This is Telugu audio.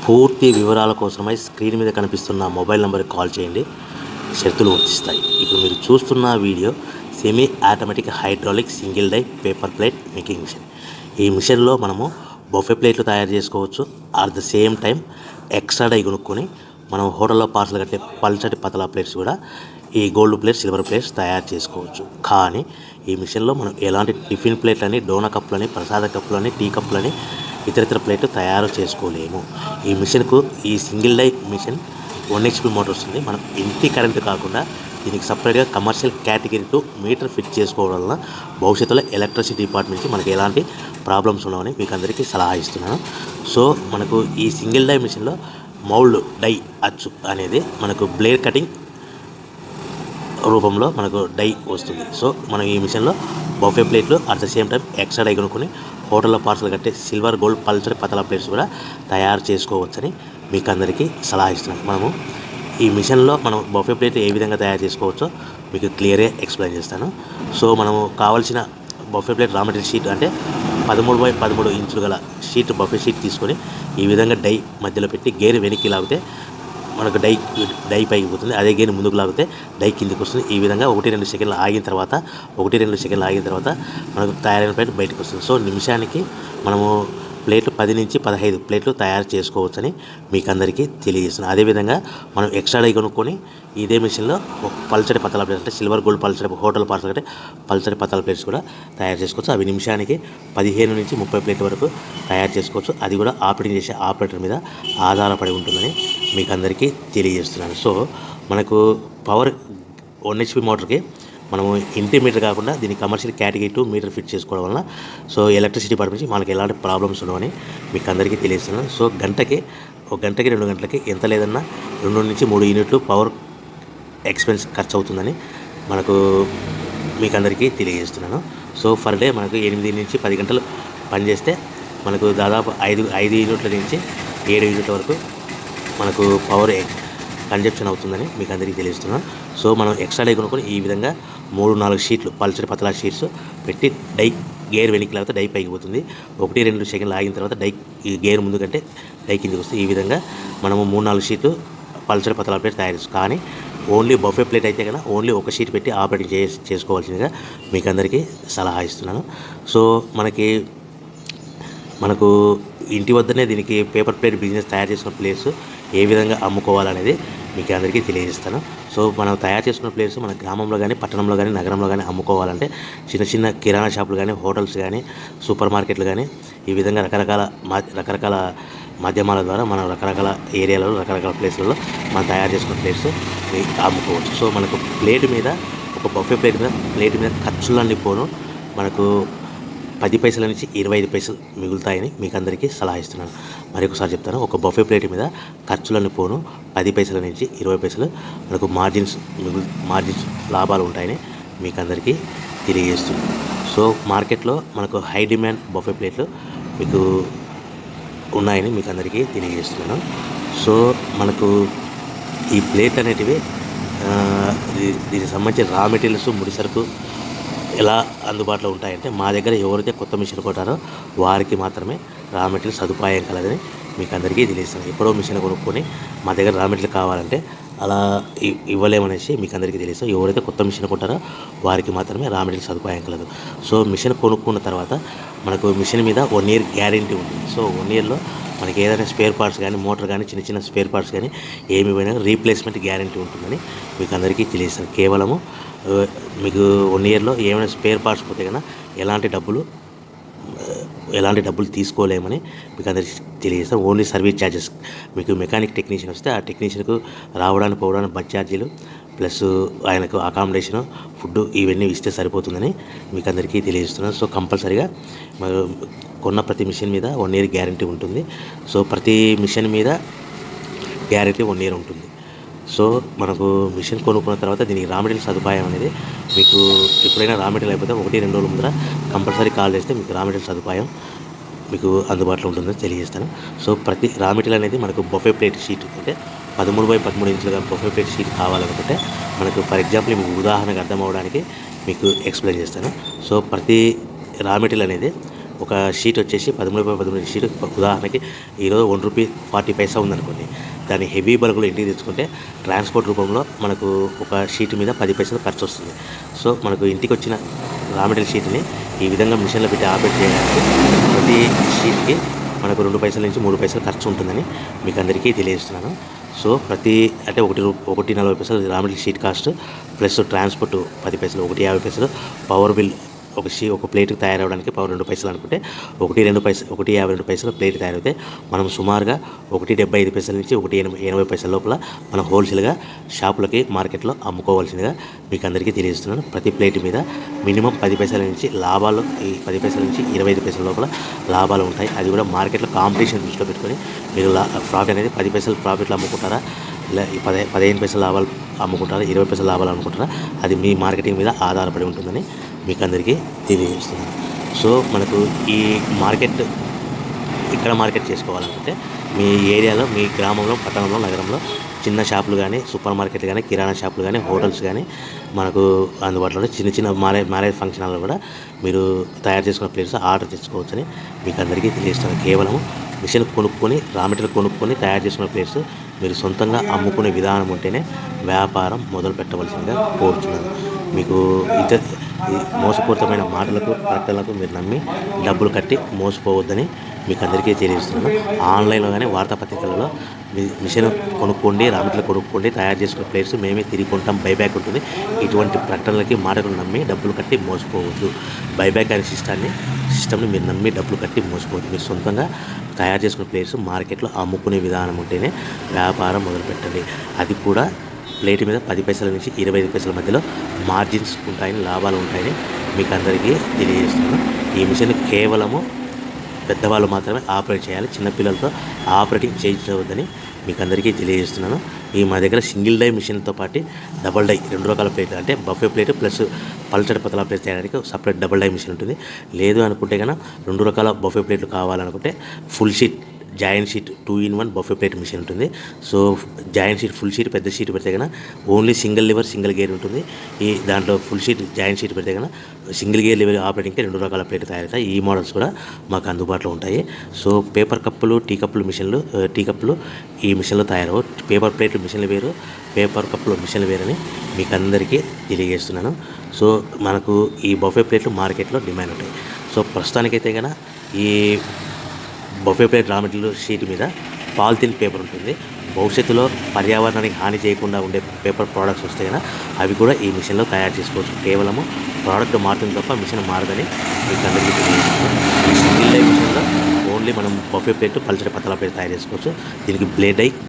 పూర్తి వివరాల కోసమై స్క్రీన్ మీద కనిపిస్తున్న మొబైల్ నెంబర్కి కాల్ చేయండి. షరతులు వర్తిస్తాయి. ఇప్పుడు మీరు చూస్తున్న video semi automatic hydraulic single die paper plate making machine. ఈ మిషన్లో మనము బఫే ప్లేట్లు తయారు చేసుకోవచ్చు. At the same time extra die కొనుక్కొని మనం హోటల్లో పార్సల్ కట్టే పల్చటి పతలా ప్లేట్స్ కూడా ఈ గోల్డ్ ప్లేట్స్, సిల్వర్ ప్లేట్స్ తయారు చేసుకోవచ్చు. కానీ ఈ మిషన్లో మనం ఎలాంటి టిఫిన్ ప్లేట్లని, డోనా కప్పులని, ప్రసాద కప్పులని, టీ కప్పులని, ఇతర ప్లేట్లు తయారు చేసుకోలేము. ఈ మిషన్కు ఈ single die machine 1 HP motor వస్తుంది. మనం ఇంటి కరెంటు కాకుండా దీనికి సపరేట్గా కమర్షియల్ కేటగిరీ 2 మీటర్ ఫిట్ చేసుకోవడం వల్ల భవిష్యత్తులో ఎలక్ట్రిసిటీ డిపార్ట్మెంట్ నుంచి మనకి ఎలాంటి ప్రాబ్లమ్స్ ఉండవని మీకు అందరికీ సలహా ఇస్తున్నాను. సో మనకు ఈ సింగిల్ డై మిషన్లో మౌల్డ్ డై అచ్చు అనేది మనకు బ్లేడ్ కటింగ్ రూపంలో మనకు డై వస్తుంది. సో మనం ఈ మిషన్లో బఫే ప్లేట్లు at the same time extra die కొనుక్కొని హోటల్లో పార్సల్ కట్టే సిల్వర్, గోల్డ్, పల్చడి పతలా ప్లేట్స్ కూడా తయారు చేసుకోవచ్చని మీకు అందరికీ సలహా ఇస్తున్నాను. మనము ఈ మిషన్లో మనం బఫే ప్లేట్ ఏ విధంగా తయారు చేసుకోవచ్చో మీకు క్లియర్గా ఎక్స్ప్లెయిన్ చేస్తాను. సో మనము కావాల్సిన buffet plate raw material sheet అంటే 13x13 ఇంచులు గల షీట్, బఫే షీట్ తీసుకొని ఈ విధంగా డై మధ్యలో పెట్టి గేర్ వెనక్కి లాగితే మనకు డై పైకి పోతుంది. అదే గేర్ ముందుకు లాగితే డై కిందికి వస్తుంది. ఈ విధంగా 1-2 సెకండ్లు ఆగిన తర్వాత మనకు తయారైన ప్లేట్ బయటకు వస్తుంది. సో నిమిషానికి మనము ప్లేట్లు 10 నుంచి 15 ప్లేట్లు తయారు చేసుకోవచ్చని మీకు అందరికీ తెలియజేస్తున్నాను. అదేవిధంగా మనం ఎక్స్ట్రా డై కొనుక్కొని ఇదే మిషన్లో పల్చడి పతలా ప్లేట్స్ అంటే సిల్వర్, గోల్డ్, పల్చడి హోటల్ పార్సల్ అంటే పల్చడి పతలా ప్లేట్స్ కూడా తయారు చేసుకోవచ్చు. అవి నిమిషానికి 15 నుంచి 30 ప్లేట్ల వరకు తయారు చేసుకోవచ్చు. అది కూడా ఆపరేటింగ్ చేసే ఆపరేటర్ మీద ఆధారపడి ఉంటుందని మీకు అందరికీ తెలియజేస్తున్నాను. సో మనకు పవర్ 1 HP మోటార్కి మనము ఇంటి మీటర్ కాకుండా దీన్ని కమర్షియల్ కేటగిరీ 2 మీటర్ ఫిట్ చేసుకోవడం వల్ల సో ఎలక్ట్రిసిటీ డిపార్ట్మెంట్ నుంచి మనకి ఎలాంటి ప్రాబ్లమ్స్ ఉండవని మీకు అందరికీ తెలియజేస్తున్నాను. సో ఒక గంటకి 2 గంటలకి ఎంత లేదన్నా 2 నుంచి 3 యూనిట్లు పవర్ ఎక్స్పెన్స్ ఖర్చు అవుతుందని మీకు అందరికీ తెలియజేస్తున్నాను. సో ఫర్ డే మనకు 8 నుంచి 10 గంటలు పనిచేస్తే మనకు దాదాపు 5 యూనిట్ల నుంచి 7 యూనిట్ల వరకు మనకు పవర్ కన్జప్షన్ అవుతుందని మీకు అందరికీ తెలియజేస్తున్నాను. సో మనం ఎక్స్ట్రా డై కొనుక్కొని ఈ విధంగా 3-4 షీట్లు పల్చడి పతలా షీట్స్ పెట్టి డై గేర్ వెనక్కి లాగితే డై పైకి పోతుంది. 1-2 సెకండ్లు ఆగిన తర్వాత ఈ గేర్ ముందు కంటే డై కిందికి వస్తుంది. ఈ విధంగా మనము 3-4 షీట్లు పల్చడి పతలా ప్లేట్ తయారు చేస్తాం. కానీ ఓన్లీ బఫే ప్లేట్ అయితే కనుక ఓన్లీ ఒక షీట్ పెట్టి ఆపరేటింగ్ చేసుకోవాల్సిందిగా మీకు అందరికీ సలహా ఇస్తున్నాను. సో మనకు ఇంటి వద్దనే దీనికి పేపర్ ప్లేట్ బిజినెస్ తయారు చేసుకున్న ప్లేస్ ఏ విధంగా అమ్ముకోవాలనేది మీకు అందరికీ తెలియజేస్తాను. సో మనం తయారు చేసుకున్న ప్లేస్ మన గ్రామంలో కానీ, పట్టణంలో కానీ, నగరంలో కానీ అమ్ముకోవాలంటే చిన్న కిరాణా షాపులు కానీ, హోటల్స్ కానీ, సూపర్ మార్కెట్లు కానీ ఈ విధంగా రకరకాల మాధ్యమాల ద్వారా మనం రకరకాల ఏరియాలలో, రకరకాల ప్లేస్లలో మనం తయారు చేసుకున్న ప్లేట్స్ అమ్ముకోవచ్చు. సో మనకు ప్లేట్ మీద ఒక బఫే ప్లేట్ మీద ఖర్చులన్నీ పోను మనకు 10 పైసల నుంచి 25 పైసలు మిగులుతాయని మీకు అందరికీ సలహా ఇస్తున్నాను. మరొకసారి చెప్తాను. ఒక బఫే ప్లేట్ మీద ఖర్చులను పోను 10 పైసల నుంచి 20 పైసలు మనకు మార్జిన్స్ లాభాలు ఉంటాయని మీకు అందరికీ తెలియజేస్తున్నాను. సో మార్కెట్లో మనకు హై డిమాండ్ బఫే ప్లేట్లు మీకు ఉన్నాయని మీకు అందరికీ తెలియజేస్తున్నాను. సో మనకు ఈ ప్లేట్ అనేటివి దీనికి సంబంధించిన రా మెటీరియల్స్, ముడిసరుకు ఎలా అందుబాటులో ఉంటాయంటే మా దగ్గర ఎవరైతే కొత్త మిషన్ కొట్టారో వారికి మాత్రమే రా మెటీరియల్ సదుపాయం కలదని మీకు అందరికీ తెలియజేస్తాను. ఎప్పుడో మిషన్ కొనుక్కొని మా దగ్గర రా మెటీరియల్ కావాలంటే అలా ఇవ్వలేమనేసి మీకు అందరికీ తెలియదు. ఎవరైతే కొత్త మిషన్ కొంటారో వారికి మాత్రమే రా మెటీరియల్ సదుపాయం కలదు. సో మిషన్ కొనుక్కున్న తర్వాత మనకు మిషన్ మీద 1 ఇయర్ గ్యారెంటీ ఉంటుంది. సో 1 ఇయర్లో మనకి ఏదైనా స్పేర్ పార్ట్స్ కానీ, మోటార్ కానీ, చిన్న స్పేర్ పార్ట్స్ కానీ ఏమి పోయినా రీప్లేస్మెంట్ గ్యారెంటీ ఉంటుందని మీకు అందరికీ తెలియజేస్తాను. కేవలము మీకు 1 ఇయర్లో ఏమైనా స్పేర్ పార్ట్స్ పోతే కన్నా ఎలాంటి డబ్బులు తీసుకోలేమని మీకు అందరికీ తెలియజేస్తాం. ఓన్లీ సర్వీస్ ఛార్జెస్ మీకు మెకానిక్ టెక్నీషియన్ వస్తే ఆ టెక్నీషియన్కు రావడానికి పోవడానికి బస్ ఛార్జీలు ప్లస్ ఆయనకు అకామిడేషను, ఫుడ్ ఇవన్నీ ఇస్తే సరిపోతుందని మీకు అందరికీ తెలియజేస్తున్నాను. సో కంపల్సరీగా కొన్న ప్రతి మిషన్ మీద 1 ఇయర్ గ్యారెంటీ ఉంటుంది. సో ప్రతి మిషన్ మీద గ్యారెంటీ 1 ఇయర్ ఉంటుంది. సో మనకు మిషన్ కొనుక్కున్న తర్వాత దీనికి రా మెటీరియల్ సదుపాయం అనేది మీకు ఎప్పుడైనా రా మెటీరియల్ అయిపోతే 1-2 రోజుల ముందర కంపల్సరీ కాల్ చేస్తే మీకు రా మెటీరియల్ సదుపాయం మీకు అందుబాటులో ఉంటుందని తెలియజేస్తాను. సో ప్రతి రా మెటీరియల్ అనేది మనకు బఫే ప్లేట్ షీట్ అంటే 13x13 ఇంచులుగా బఫే ప్లేట్ షీట్ కావాలనుకుంటే మనకు ఫర్ ఎగ్జాంపుల్ మీకు ఉదాహరణకు అర్థం అవ్వడానికి మీకు ఎక్స్ప్లెయిన్ చేస్తాను. సో ప్రతి రా మెటీరియల్ అనేది ఒక షీట్ వచ్చేసి 13x13 షీట్ ఉదాహరణకి ఈరోజు ₹1.40 ఉందనుకోండి. దాన్ని హెవీ బల్క్లో ఇంటికి తెచ్చుకుంటే ట్రాన్స్పోర్ట్ రూపంలో మనకు ఒక షీట్ మీద 10 పైసలు ఖర్చు వస్తుంది. సో మనకు ఇంటికి వచ్చిన రా మెటీరియల్ షీట్ని ఈ విధంగా మిషన్లో పెట్టి ఆపరేట్ చేయడానికి ప్రతి షీట్కి మనకు 2 పైసల నుంచి 3 పైసలు ఖర్చు ఉంటుందని మీకు అందరికీ తెలియజేస్తున్నాను. సో ప్రతి అంటే 1.40 raw material sheet cost plus transport 10 పైసలు, 1.50 పవర్ బిల్ ఒక ప్లేట్కి తయారవడానికి పవర్ 2 పైసలు అనుకుంటే 1.52 ప్లేట్ తయారైతే మనం సుమారుగా 1.75 నుంచి 1.80 లోపల మనం హోల్సేల్గా షాపులకి మార్కెట్లో అమ్ముకోవాల్సిందిగా మీకు అందరికీ తెలియజేస్తున్నాను. ప్రతి ప్లేట్ మీద మినిమం 10 పైసల నుంచి లాభాలు, ఈ 10 పైసల నుంచి 25 పైసల లోపల లాభాలు ఉంటాయి. అది కూడా మార్కెట్లో కాంపిటీషన్ దృష్టిలో పెట్టుకొని మీరు ప్రాఫిట్ అనేది 10 పైసలు ప్రాఫిట్లు అమ్ముకుంటారా, ఇలా 15 పైసల లాభాలు అమ్ముకుంటారా, 20 పైసల లాభాలు అమ్ముకుంటారా, అది మీ మార్కెటింగ్ మీద ఆధారపడి ఉంటుందని మీకు అందరికీ తెలియజేస్తున్నాను. సో మనకు ఈ మార్కెట్ ఇక్కడ మార్కెట్ చేసుకోవాలనుకుంటే మీ ఏరియాలో, మీ గ్రామంలో, పట్టణంలో, నగరంలో చిన్న షాపులు కానీ, సూపర్ మార్కెట్లు కానీ, కిరాణా షాపులు కానీ, హోటల్స్ కానీ మనకు అందుబాటులో చిన్న మ్యారేజ్ ఫంక్షన్ హాల్లో కూడా మీరు తయారు చేసుకున్న ప్లేట్స్ ఆర్డర్ తెచ్చుకోవచ్చని మీకు అందరికీ తెలియజేస్తున్నాను. కేవలం మిషన్ కొనుక్కొని, రా మెటీరియల్ కొనుక్కొని తయారు చేసుకున్న ప్లేట్స్ మీరు సొంతంగా అమ్ముకునే విధానం ఉంటేనే వ్యాపారం మొదలు పెట్టవలసిందిగా కోరుతున్నాను. మీకు మోసపూరితమైన మాటలకు, ప్రకటనలకు మీరు నమ్మి డబ్బులు కట్టి మోసపోవద్దని మీకు అందరికీ తెలియజేస్తున్నాను. ఆన్లైన్లో కానీ వార్తాపత్రికలలో మిషన్ కొనుక్కోండి, రా మెటీరియల్ కొనుక్కోండి, తయారు చేసుకున్న ప్లేట్స్ మేమే తిరిగి కొంటాం, బైబ్యాక్ ఉంటుంది, ఇటువంటి ప్రకటనలకి మాటలు నమ్మి డబ్బులు కట్టి మోసపోవద్దు. బైబ్యాక్ అనే సిస్టమ్ని మీరు నమ్మి డబ్బులు కట్టి మోసపోవద్దు. మీరు సొంతంగా తయారు చేసుకున్న ప్లేట్స్ మార్కెట్లో అమ్ముకునే విధానం ఉంటేనే వ్యాపారం మొదలుపెట్టండి. అది కూడా ప్లేట్ మీద 10 పైసల నుంచి 25 పైసల మధ్యలో మార్జిన్స్ ఉంటాయని, లాభాలు ఉంటాయని మీకు అందరికీ తెలియజేస్తున్నాను. ఈ మిషన్ కేవలము పెద్దవాళ్ళు మాత్రమే ఆపరేట్ చేయాలి, చిన్నపిల్లలతో ఆపరేటింగ్ చేయించవద్దని మీకు అందరికీ తెలియజేస్తున్నాను. మా దగ్గర సింగిల్ డై మిషన్తో పాటు డబల్ డై 2 రకాల ప్లేట్లు, అంటే బఫే ప్లేట్ ప్లస్ పల్చడి పతలా ప్లేట్ చేయడానికి సపరేట్ డబల్ డై మిషన్ ఉంటుంది. లేదు అనుకుంటే కనుక 2 రకాల బఫే ప్లేట్లు కావాలనుకుంటే full sheet joint sheet 2-in-1 buffet plate machine ఉంటుంది. So joint sheet, full sheet పెద్ద షీట్ పెడితే కనుక only single lever single gear ఉంటుంది. దాంట్లో ఫుల్ షీట్ జాయింట్ షీట్ పెడితే కనుక సింగిల్ గేర్ లివర్ ఆపరేటింగ్కి 2 రకాల ప్లేట్ తయారవుతాయి. ఈ మోడల్స్ కూడా మాకు అందుబాటులో ఉంటాయి. సో పేపర్ కప్పులు, టీ కప్పులు ఈ మిషన్లో తయారవు. పేపర్ ప్లేట్లు మిషన్లు వేరు, పేపర్ కప్పులు మిషన్లు వేరని మీకు అందరికీ తెలియజేస్తున్నాను. సో మనకు ఈ బఫే ప్లేట్లు మార్కెట్లో డిమాండ్ ఉంటాయి. సో ప్రస్తుతానికైతే కనుక ఈ buffet plate raw material sheet మీద పాలిథిన్ పేపర్ ఉంటుంది. భవిష్యత్తులో పర్యావరణానికి హాని చేయకుండా ఉండే పేపర్ ప్రోడక్ట్స్ వస్తాయి కదా, అవి కూడా ఈ మిషన్లో తయారు చేసుకోవచ్చు. కేవలము ప్రోడక్ట్ మారుతుంది తప్ప మిషన్ మారదని మీకు అందరికీ తెలియజేస్తున్నాను. ఈ సింగిల్ డై మిషన్లో ఓన్లీ మనం బఫే ప్లేట్, పల్చడి పతలా ప్లేట్ తయారు చేసుకోవచ్చు. దీనికి బ్లేడ్ డై